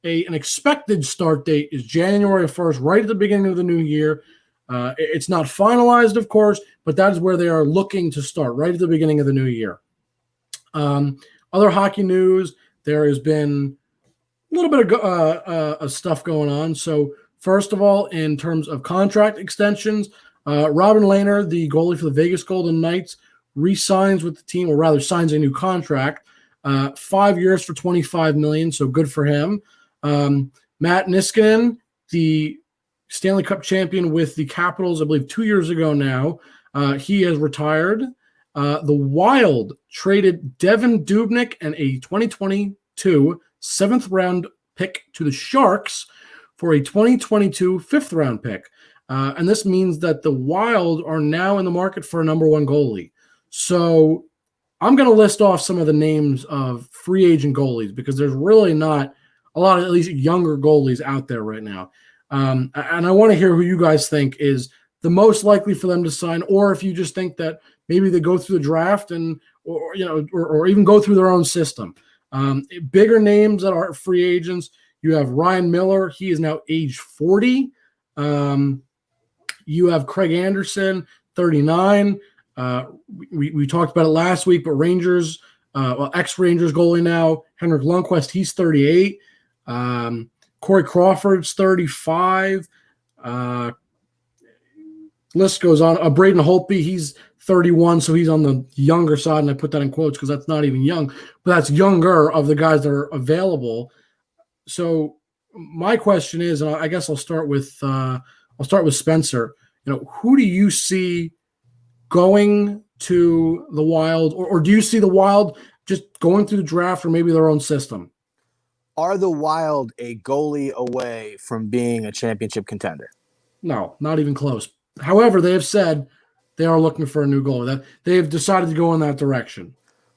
an expected start date is January 1st, right at the beginning of the new year. It's not finalized, of course, but that is where they are looking to start, right at the beginning of the new year. Other hockey news, there has been a little bit of stuff going on. So first of all, in terms of contract extensions, Robin Lehner, the goalie for the Vegas Golden Knights, re-signs with the team, or rather signs a new contract, 5 years for $25 million. So good for him. Matt Niskanen, the Stanley Cup champion with the Capitals, I believe 2 years ago now, he has retired. The Wild traded Devin Dubnyk and a 2022 7th-round pick to the Sharks for a 2022 5th-round pick. And this means that the Wild are now in the market for a number 1 goalie. So I'm going to list off some of the names of free agent goalies because there's really not a lot of at least younger goalies out there right now. And I want to hear who you guys think is the most likely for them to sign, or if you just think that maybe they go through the draft or even go through their own system. Bigger names that are free agents, you have Ryan Miller. He is now age 40. You have Craig Anderson, 39. We talked about it last week, but Rangers, ex-Rangers goalie now, Henrik Lundqvist, he's 38. Corey Crawford's 35. List goes on. Braden Holtby, he's 31, so he's on the younger side, and I put that in quotes because that's not even young, but that's younger of the guys that are available. So my question is, and I guess I'll start with Spenser. Who do you see going to the Wild, or do you see the Wild just going through the draft or maybe their own system? Are the Wild a goalie away from being a championship contender? No, not even close. However, they have said they are looking for a new goalie. That they have decided to go in that direction.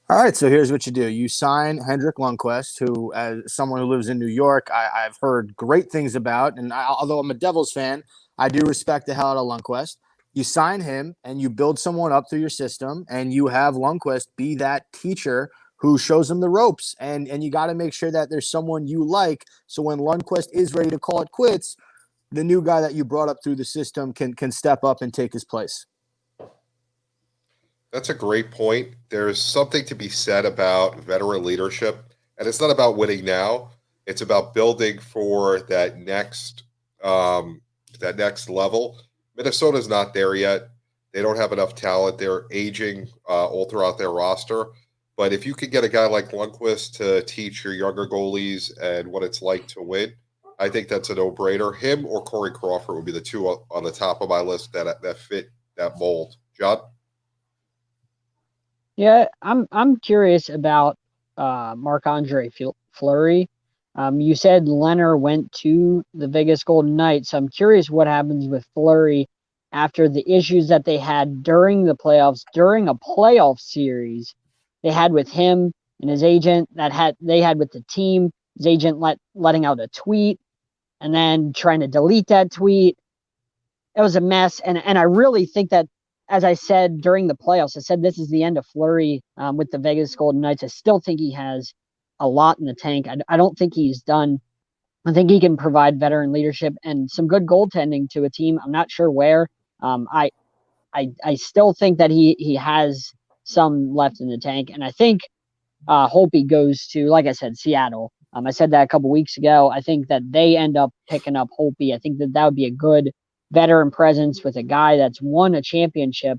All right, so here's what you do. You sign Henrik Lundqvist, who, as someone who lives in New York, I've heard great things about. And although I'm a Devils fan, I do respect the hell out of Lundqvist. You sign him, and you build someone up through your system, and you have Lundqvist be that teacher who shows them the ropes. And you got to make sure that there's someone you like, so when Lundqvist is ready to call it quits, the new guy that you brought up through the system can step up and take his place. That's a great point. There's something to be said about veteran leadership, and it's not about winning now. It's about building for that next level. Minnesota's not there yet. They don't have enough talent. They're aging all throughout their roster. But if you could get a guy like Lundqvist to teach your younger goalies and what it's like to win, I think that's a no-brainer. Him or Corey Crawford would be the two on the top of my list that fit that mold. John? Yeah, I'm curious about Marc-Andre Fleury. You said Leonard went to the Vegas Golden Knights, so I'm curious what happens with Fleury after the issues that they had during the playoffs, during a playoff series they had with him and his agent, they had with the team, his agent letting out a tweet and then trying to delete that tweet. It was a mess. And I really think that, as I said during the playoffs, I said this is the end of Fleury with the Vegas Golden Knights. I still think he has a lot in the tank. I don't think he's done. I think he can provide veteran leadership and some good goaltending to a team. I'm not sure where. I still think that he has some left in the tank. And I think Holtby goes to, like I said, Seattle. I said that a couple weeks ago. I think that they end up picking up Holtby. I think that would be a good veteran presence with a guy that's won a championship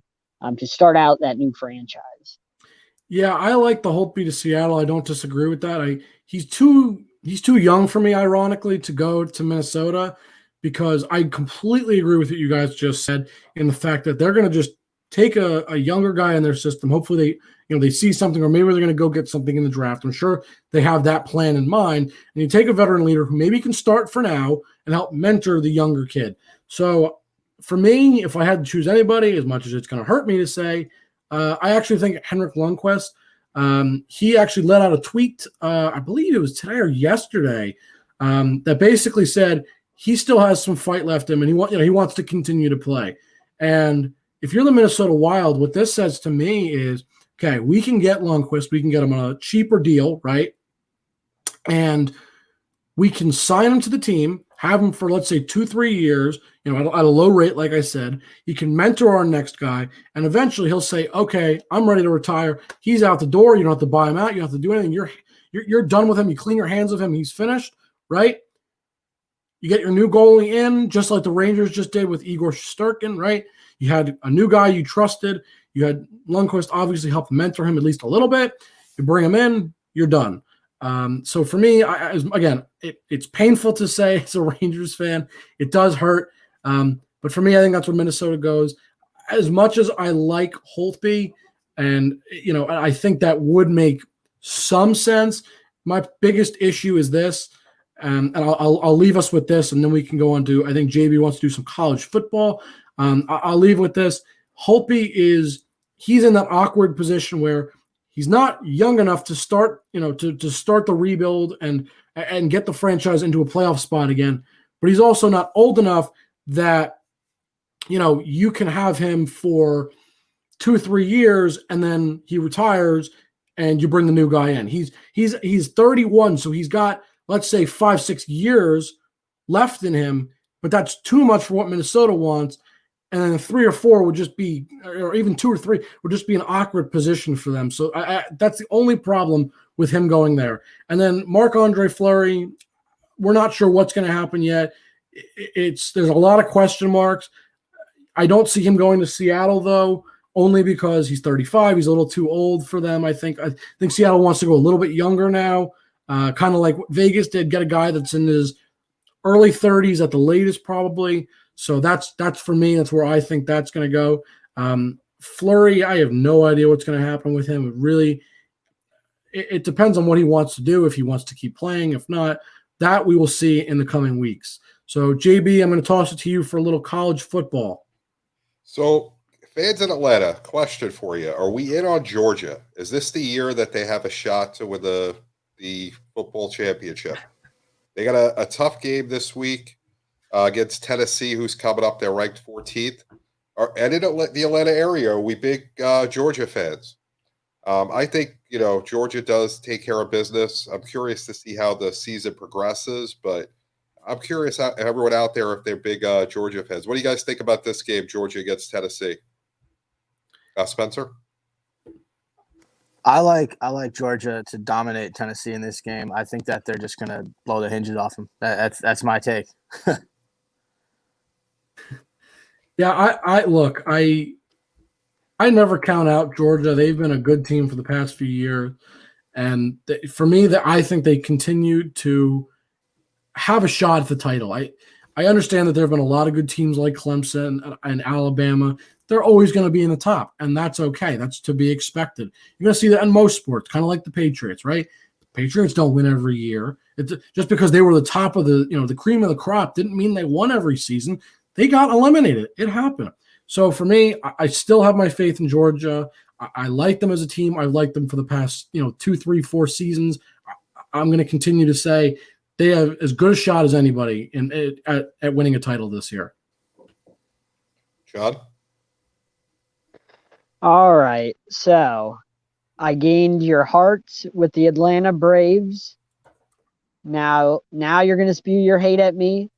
to start out that new franchise. Yeah, I like the Holtby to Seattle. I don't disagree with that. He's too young for me, ironically, to go to Minnesota, because I completely agree with what you guys just said in the fact that they're going to just take a younger guy in their system. Hopefully they see something, or maybe they're going to go get something in the draft. I'm sure they have that plan in mind. And you take a veteran leader who maybe can start for now and help mentor the younger kid. So for me, if I had to choose anybody, as much as it's going to hurt me to say, I actually think Henrik Lundqvist. He actually let out a tweet, I believe it was today or yesterday, that basically said he still has some fight left in him, and he wants to continue to play. And if you're the Minnesota Wild, what this says to me is, okay, we can get Lundqvist, we can get him on a cheaper deal, right? And we can sign him to the team, have him for, let's say, 2-3 years, at a low rate, like I said. He can mentor our next guy, and eventually he'll say, okay, I'm ready to retire. He's out the door. You don't have to buy him out. You don't have to do anything. You're done with him. You clean your hands of him. He's finished, right? You get your new goalie in, just like the Rangers just did with Igor Shesterkin, right? You had a new guy you trusted. You had Lundqvist obviously help mentor him at least a little bit. You bring him in, you're done. So for me, it's painful to say as a Rangers fan. It does hurt. But for me, I think that's where Minnesota goes. As much as I like Holtby, and I think that would make some sense, my biggest issue is this, and I'll leave us with this, and then we can go on to, I think JB wants to do some college football. I'll leave with this. Holtby he's in that awkward position where he's not young enough to start, to start the rebuild and get the franchise into a playoff spot again. But he's also not old enough that, you can have him for 2-3 years and then he retires and you bring the new guy in. He's 31, so he's got, let's say, 5-6 years left in him, but that's too much for what Minnesota wants. And then 3 or 4 would just be, or even 2 or 3 would just be an awkward position for them. So that's the only problem with him going there. And then Marc-Andre Fleury, we're not sure what's going to happen yet. There's a lot of question marks. I don't see him going to Seattle, though, only because he's 35. He's a little too old for them, I think. I think Seattle wants to go a little bit younger now, kind of like what Vegas did, get a guy that's in his early 30s at the latest probably. So that's for me. That's where I think that's going to go. Fleury, I have no idea what's going to happen with him. It depends on what he wants to do, if he wants to keep playing. If not, that we will see in the coming weeks. So, JB, I'm going to toss it to you for a little college football. So, fans in Atlanta, question for you. Are we in on Georgia? Is this the year that they have a shot to win the football championship? They got a tough game this week against Tennessee, who's coming up. They're ranked 14th. And in the Atlanta area, are we big Georgia fans? I think, Georgia does take care of business. I'm curious to see how the season progresses, but I'm curious everyone out there if they're big Georgia fans. What do you guys think about this game, Georgia against Tennessee? Spenser? I like Georgia to dominate Tennessee in this game. I think that they're just going to blow the hinges off them. That's my take. Yeah, I never count out Georgia. They've been a good team for the past few years. And for me, I think they continue to have a shot at the title. I understand that there have been a lot of good teams like Clemson and Alabama. They're always going to be in the top, and that's okay. That's to be expected. You're going to see that in most sports, kind of like the Patriots, right? The Patriots don't win every year. It's just because they were the top of the cream of the crop didn't mean they won every season. they got eliminated. It happened. So for me, I still have my faith in Georgia. I like them as a team. I've liked them for the past 2, 3, 4 seasons. I'm going to continue to say they have as good a shot as anybody at winning a title this year. John? All right. So I gained your hearts with the Atlanta Braves. Now you're going to spew your hate at me.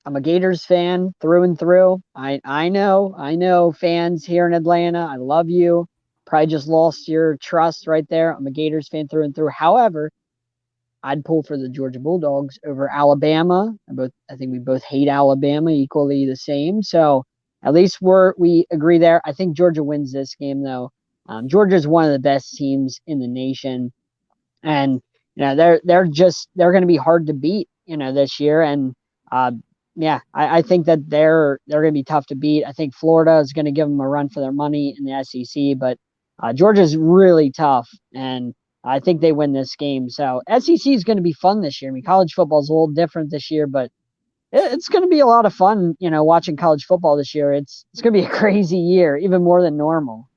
I'm a Gators fan through and through. I know fans here in Atlanta. I love you. Probably just lost your trust right there. I'm a Gators fan through and through. However, I'd pull for the Georgia Bulldogs over Alabama. I think we both hate Alabama equally the same. So at least we agree there. I think Georgia wins this game though. Georgia's one of the best teams in the nation, and they're going to be hard to beat this year. And I think that they're going to be tough to beat. I think Florida is going to give them a run for their money in the SEC, but Georgia's really tough, and I think they win this game. So SEC is going to be fun this year. I mean, college football is a little different this year, but it's going to be a lot of fun, watching college football this year. It's going to be a crazy year, even more than normal.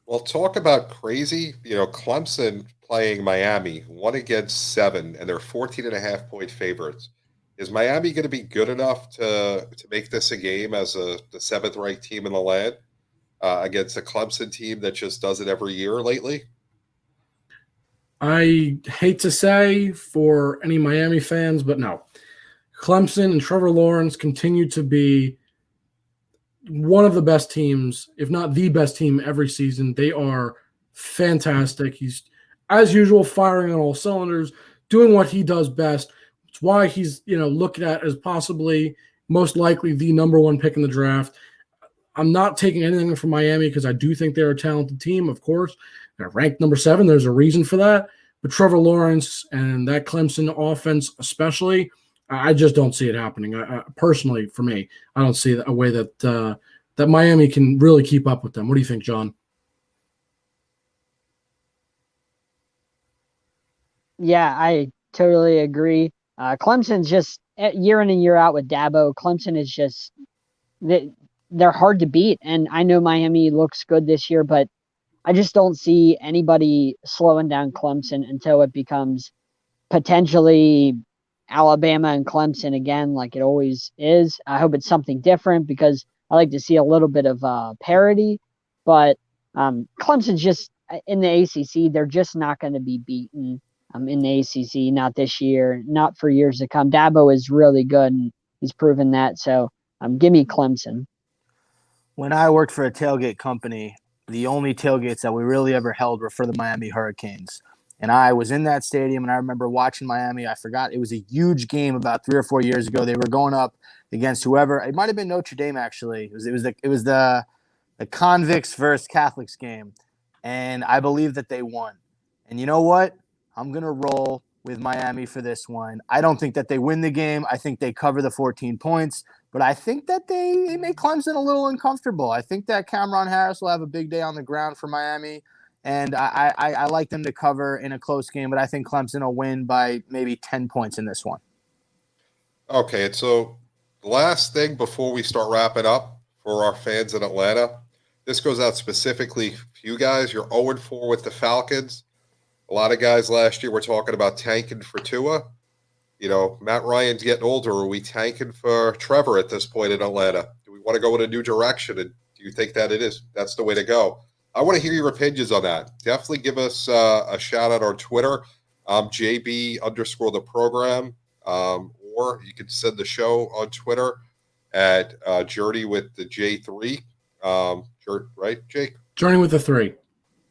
Well, talk about crazy. Clemson playing Miami, 1-7, and they're 14.5-point favorites. Is Miami going to be good enough to make this a game as the 7th-ranked team in the land against a Clemson team that just does it every year lately? I hate to say for any Miami fans, but no. Clemson and Trevor Lawrence continue to be one of the best teams, if not the best team every season. They are fantastic. He's, as usual, firing on all cylinders, doing what he does best. It's why he's, looked at as possibly most likely the number 1 pick in the draft. I'm not taking anything from Miami because I do think they're a talented team, of course. They're ranked number 7. There's a reason for that. But Trevor Lawrence and that Clemson offense especially, I just don't see it happening. Personally, for me, I don't see a way that Miami can really keep up with them. What do you think, John? Yeah, I totally agree. Clemson's just year in and year out with Dabo. Clemson is just they're hard to beat, and I know Miami looks good this year, but I just don't see anybody slowing down Clemson until it becomes potentially Alabama and Clemson again, like it always is. I hope it's something different because I like to see a little bit of parity. But Clemson's just in the ACC; they're just not going to be beaten in the ACC. Not this year, not for years to come. Dabo is really good, and he's proven that. So give me Clemson. When I worked for a tailgate company, the only tailgates that we really ever held were for the Miami Hurricanes. And I was in that stadium, and I remember watching Miami. I forgot, it was a huge game about 3 or 4 years ago. They were going up against whoever. It might have been Notre Dame, actually. It was the Convicts versus Catholics game, and I believe that they won. And you know what? I'm going to roll with Miami for this one. I don't think that they win the game. I think they cover the 14 points. But I think that they make Clemson a little uncomfortable. I think that Cameron Harris will have a big day on the ground for Miami. And I like them to cover in a close game, but I think Clemson will win by maybe 10 points in this one. Okay, so the last thing before we start wrapping up for our fans in Atlanta, this goes out specifically for you guys. You're 0-4 with the Falcons. A lot of guys last year were talking about tanking for Tua. Matt Ryan's getting older. Are we tanking for Trevor at this point in Atlanta? Do we want to go in a new direction? And do you think that that's the way to go? I want to hear your opinions on that. Definitely give us a shout out on Twitter. JB_the program. Or you can send the show on Twitter at Journey with the J3. Right, Jake? Journey with the 3.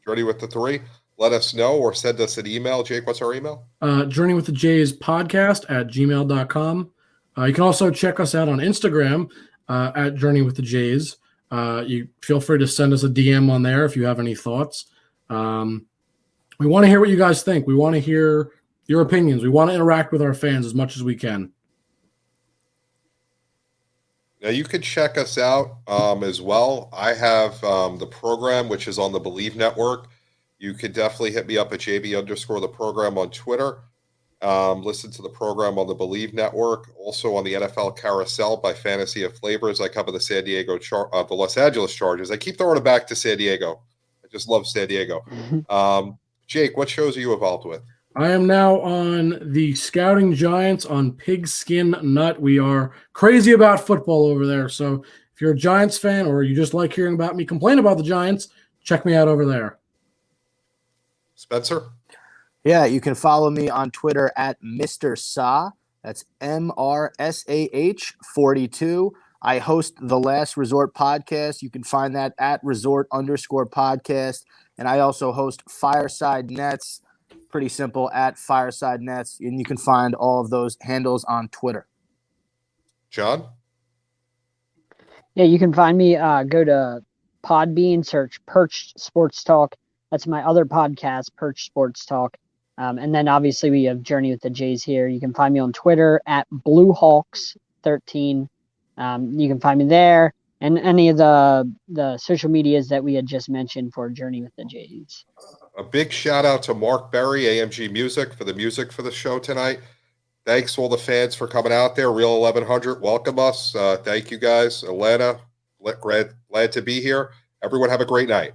Journey with the 3. Let us know or send us an email. Jake, what's our email? Journey with the Jays podcast at gmail.com. You can also check us out on Instagram at Journey with the Jays. You feel free to send us a DM on there if you have any thoughts. We want to hear what you guys think. We want to hear your opinions. We want to interact with our fans as much as we can. Now, you can check us out as well. I have the program, which is on the Believe Network. You can definitely hit me up at JB_the program on Twitter. Listen to the program on the Believe Network, also on the NFL Carousel by Fantasy of Flavors. I cover the the Los Angeles Chargers. I keep throwing it back to San Diego. I just love San Diego. Jake, what shows are you involved with? I am now on the Scouting Giants on Pigskin Nut. We are crazy about football over there. So if you're a Giants fan or you just like hearing about me complain about the Giants, check me out over there. Spenser? Yeah, you can follow me on Twitter at Mr. Sah. That's MRSAH42. I host the Last Resort podcast. You can find that at resort_podcast. And I also host Fireside Nets. Pretty simple, at Fireside Nets. And you can find all of those handles on Twitter. John? Yeah, you can find me. Go to Podbean, search Perched Sports Talk. That's my other podcast, Perched Sports Talk. And then obviously we have Journey with the Jays here. You can find me on Twitter at BlueHawks13. You can find me there and any of the social medias that we had just mentioned for Journey with the Jays. A big shout out to Mark Berry, AMG Music, for the music for the show tonight. Thanks all the fans for coming out there. Real 1100, welcome us. Thank you guys. Atlanta, glad to be here. Everyone have a great night.